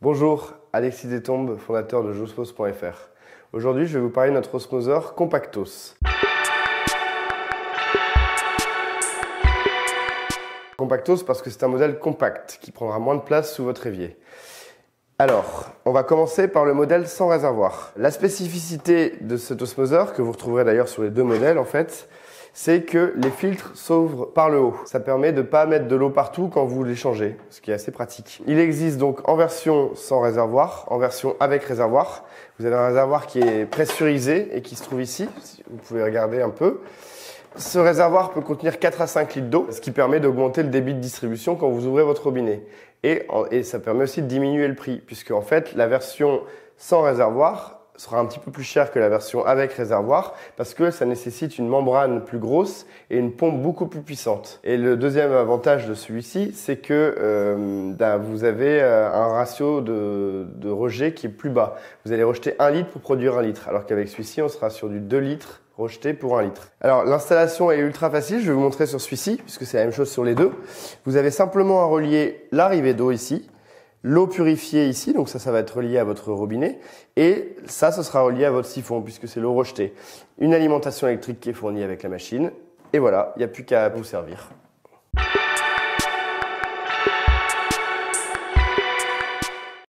Bonjour, Alexis Destombes, fondateur de Josmos.fr. Aujourd'hui, je vais vous parler de notre osmoseur Compactos. Compactos parce que c'est un modèle compact qui prendra moins de place sous votre évier. Alors, on va commencer par le modèle sans réservoir. La spécificité de cet osmoseur, que vous retrouverez d'ailleurs sur les deux modèles en fait, c'est que les filtres s'ouvrent par le haut. Ça permet de ne pas mettre de l'eau partout quand vous les changez, ce qui est assez pratique. Il existe donc en version sans réservoir, en version avec réservoir. Vous avez un réservoir qui est pressurisé et qui se trouve ici, vous pouvez regarder un peu. Ce réservoir peut contenir 4 à 5 litres d'eau, ce qui permet d'augmenter le débit de distribution quand vous ouvrez votre robinet. Et ça permet aussi de diminuer le prix, puisque en fait, la version sans réservoir sera un petit peu plus chère que la version avec réservoir, parce que ça nécessite une membrane plus grosse et une pompe beaucoup plus puissante. Et le deuxième avantage de celui-ci, c'est que vous avez un ratio de rejet qui est plus bas. Vous allez rejeter 1 litre pour produire 1 litre, alors qu'avec celui-ci, on sera sur du 2 litres rejeté pour 1 litre. Alors l'installation est ultra facile, je vais vous montrer sur celui-ci, puisque c'est la même chose sur les deux. Vous avez simplement à relier l'arrivée d'eau ici, l'eau purifiée ici, donc ça va être relié à votre robinet, et ça, ce sera relié à votre siphon, puisque c'est l'eau rejetée. Une alimentation électrique qui est fournie avec la machine, et voilà, il n'y a plus qu'à vous servir.